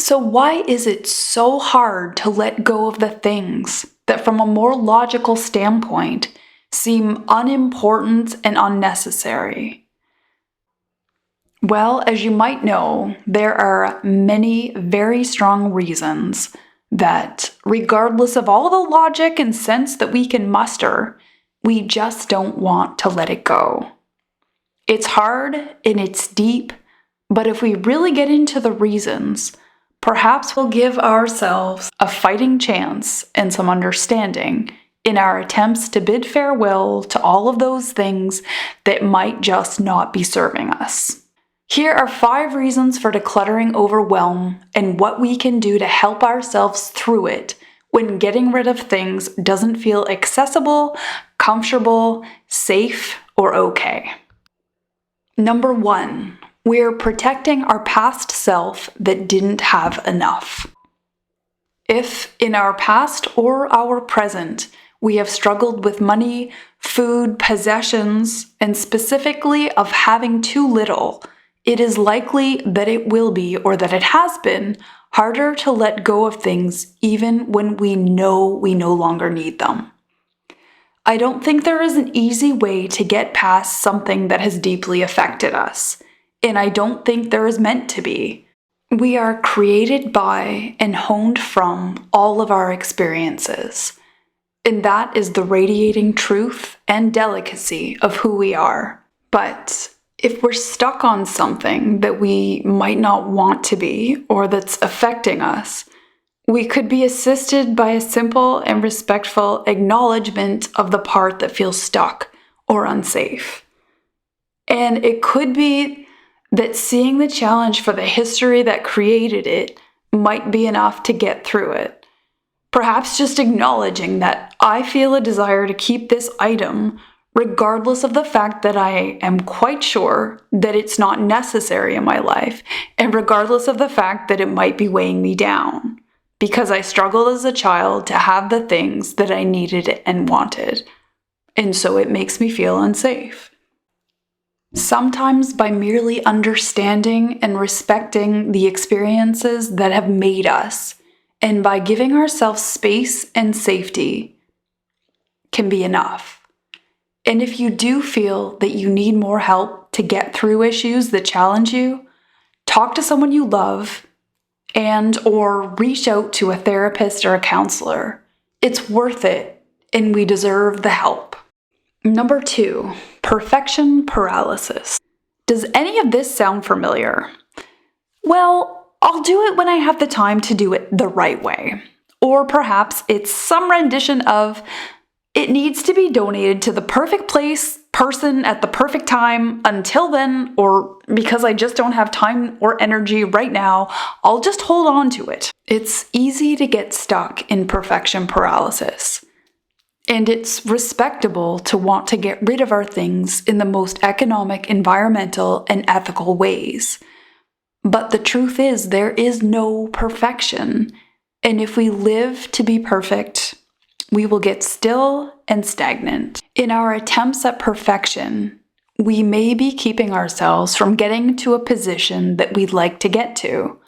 So why is it so hard to let go of the things that from a more logical standpoint seem unimportant and unnecessary? Well, as you might know, there are many very strong reasons that, regardless of all the logic and sense that we can muster, we just don't want to let it go. It's hard and it's deep, but if we really get into the reasons, perhaps we'll give ourselves a fighting chance and some understanding in our attempts to bid farewell to all of those things that might just not be serving us. Here are 5 reasons for decluttering overwhelm and what we can do to help ourselves through it when getting rid of things doesn't feel accessible, comfortable, safe, or okay. Number 1, we're protecting our past self that didn't have enough. If in our past or our present we have struggled with money, food, possessions, and specifically of having too little, it is likely that it will be, or that it has been, harder to let go of things even when we know we no longer need them. I don't think there is an easy way to get past something that has deeply affected us, and I don't think there is meant to be. We are created by and honed from all of our experiences, and that is the radiating truth and delicacy of who we are. But if we're stuck on something that we might not want to be or that's affecting us, we could be assisted by a simple and respectful acknowledgement of the part that feels stuck or unsafe. And it could be that seeing the challenge for the history that created it might be enough to get through it. Perhaps just acknowledging that I feel a desire to keep this item regardless of the fact that I am quite sure that it's not necessary in my life, and regardless of the fact that it might be weighing me down, because I struggled as a child to have the things that I needed and wanted, and so it makes me feel unsafe. Sometimes by merely understanding and respecting the experiences that have made us, and by giving ourselves space and safety, can be enough. And if you do feel that you need more help to get through issues that challenge you, talk to someone you love or reach out to a therapist or a counselor. It's worth it, and we deserve the help. Number 2, perfection paralysis. Does any of this sound familiar? Well, I'll do it when I have the time to do it the right way. Or perhaps it's some rendition of, it needs to be donated to the perfect place, person at the perfect time. Until then, or because I just don't have time or energy right now, I'll just hold on to it. It's easy to get stuck in perfection paralysis. And it's respectable to want to get rid of our things in the most economic, environmental, and ethical ways. But the truth is, there is no perfection. And if we live to be perfect, we will get still and stagnant. In our attempts at perfection, we may be keeping ourselves from getting to a position that we'd like to get to.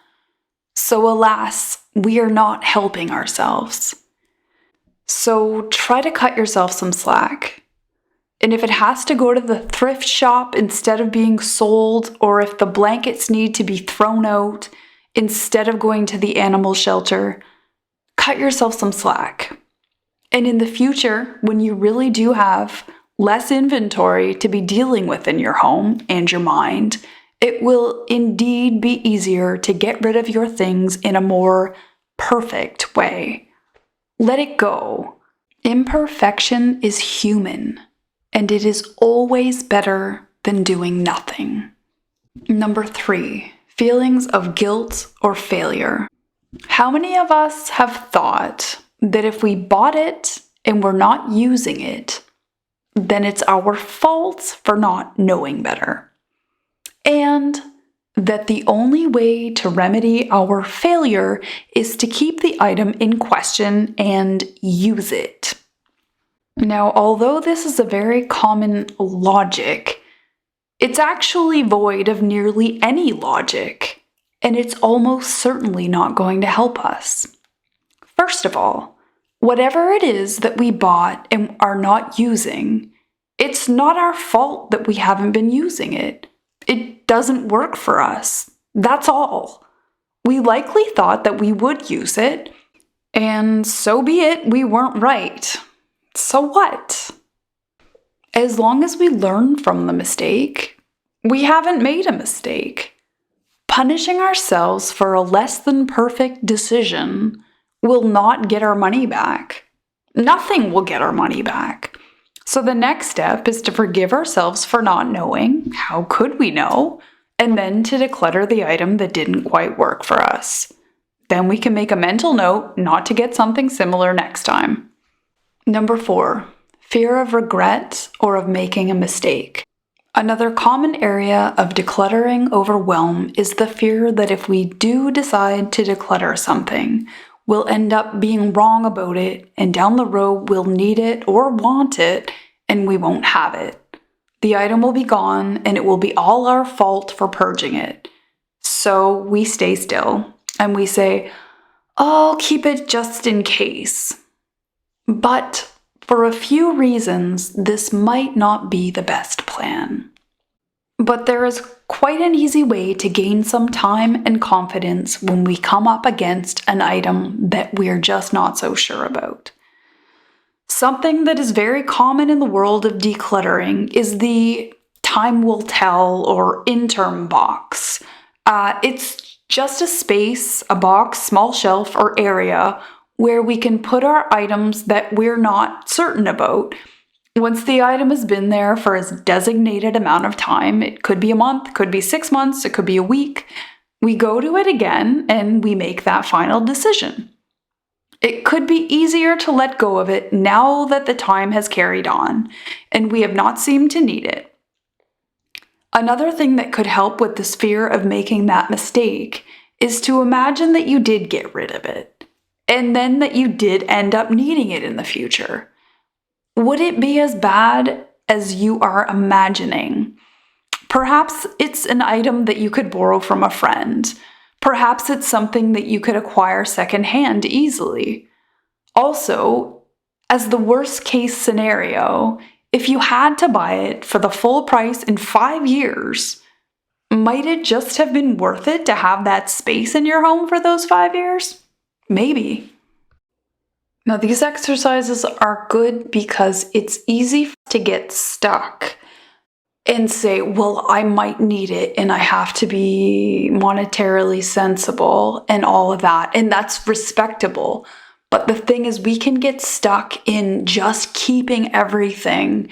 So alas, we are not helping ourselves. So try to cut yourself some slack. And if it has to go to the thrift shop instead of being sold, or if the blankets need to be thrown out instead of going to the animal shelter, cut yourself some slack. And in the future, when you really do have less inventory to be dealing with in your home and your mind, it will indeed be easier to get rid of your things in a more perfect way. Let it go. Imperfection is human, and it is always better than doing nothing. Number 3, feelings of guilt or failure. How many of us have thought that if we bought it and we're not using it, then it's our fault for not knowing better? And that the only way to remedy our failure is to keep the item in question and use it. Now, although this is a very common logic, it's actually void of nearly any logic. and it's almost certainly not going to help us. First of all, whatever it is that we bought and are not using, it's not our fault that we haven't been using it. It doesn't work for us. That's all. We likely thought that we would use it, and so be it, we weren't right. So what? As long as we learn from the mistake, we haven't made a mistake. Punishing ourselves for a less than perfect decision will not get our money back. Nothing will get our money back. So the next step is to forgive ourselves for not knowing. How could we know? And then to declutter the item that didn't quite work for us. Then we can make a mental note not to get something similar next time. Number 4, fear of regret or of making a mistake. Another common area of decluttering overwhelm is the fear that if we do decide to declutter something, we'll end up being wrong about it, and down the road we'll need it or want it, and we won't have it. The item will be gone, and it will be all our fault for purging it. So we stay still, and we say, I'll keep it just in case. But for a few reasons, this might not be the best plan. But there is quite an easy way to gain some time and confidence when we come up against an item that we're just not so sure about. Something that is very common in the world of decluttering is the time will tell or interim box. It's just a space, a box, small shelf, or area where we can put our items that we're not certain about. Once the item has been there for a designated amount of time, it could be a month, could be 6 months, it could be a week, we go to it again and we make that final decision. It could be easier to let go of it now that the time has carried on and we have not seemed to need it. Another thing that could help with this fear of making that mistake is to imagine that you did get rid of it, and then that you did end up needing it in the future. Would it be as bad as you are imagining? Perhaps it's an item that you could borrow from a friend. Perhaps it's something that you could acquire secondhand easily. Also, as the worst case scenario, if you had to buy it for the full price in 5 years, might it just have been worth it to have that space in your home for those 5 years? Maybe. Now, these exercises are good because it's easy to get stuck and say, well, I might need it and I have to be monetarily sensible and all of that. And that's respectable. But the thing is, we can get stuck in just keeping everything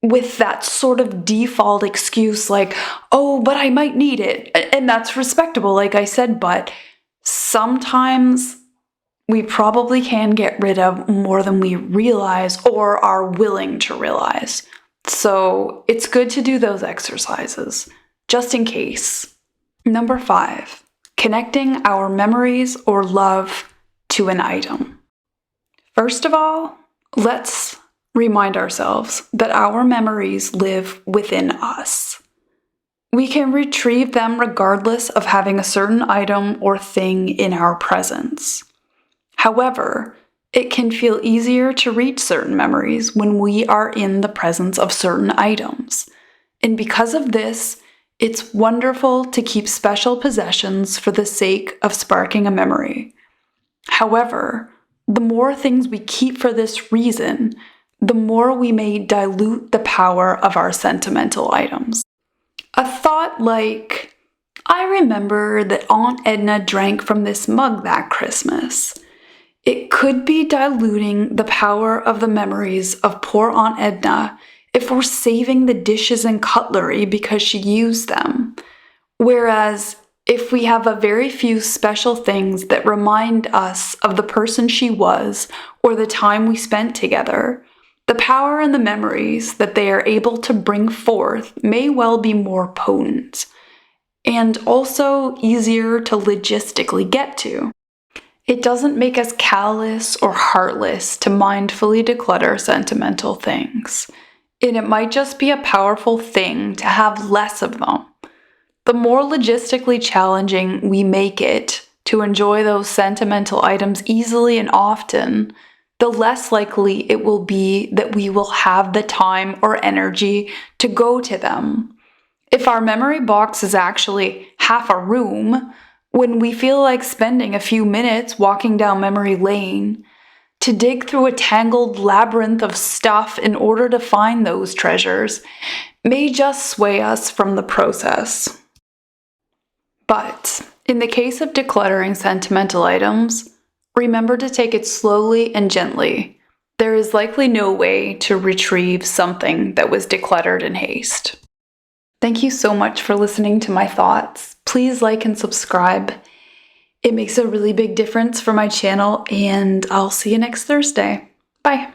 with that sort of default excuse like, oh, but I might need it. And that's respectable, like I said, but sometimes we probably can get rid of more than we realize or are willing to realize. So it's good to do those exercises, just in case. Number 5, connecting our memories or love to an item. First of all, let's remind ourselves that our memories live within us. We can retrieve them regardless of having a certain item or thing in our presence. However, it can feel easier to reach certain memories when we are in the presence of certain items. And because of this, it's wonderful to keep special possessions for the sake of sparking a memory. However, the more things we keep for this reason, the more we may dilute the power of our sentimental items. A thought like, I remember that Aunt Edna drank from this mug that Christmas. It could be diluting the power of the memories of poor Aunt Edna if we're saving the dishes and cutlery because she used them. Whereas if we have a very few special things that remind us of the person she was or the time we spent together, the power and the memories that they are able to bring forth may well be more potent and also easier to logistically get to. It doesn't make us callous or heartless to mindfully declutter sentimental things, and it might just be a powerful thing to have less of them. The more logistically challenging we make it to enjoy those sentimental items easily and often, the less likely it will be that we will have the time or energy to go to them. If our memory box is actually half a room, when we feel like spending a few minutes walking down memory lane, to dig through a tangled labyrinth of stuff in order to find those treasures may just sway us from the process. But in the case of decluttering sentimental items, remember to take it slowly and gently. There is likely no way to retrieve something that was decluttered in haste. Thank you so much for listening to my thoughts. Please like and subscribe. It makes a really big difference for my channel, and I'll see you next Thursday. Bye.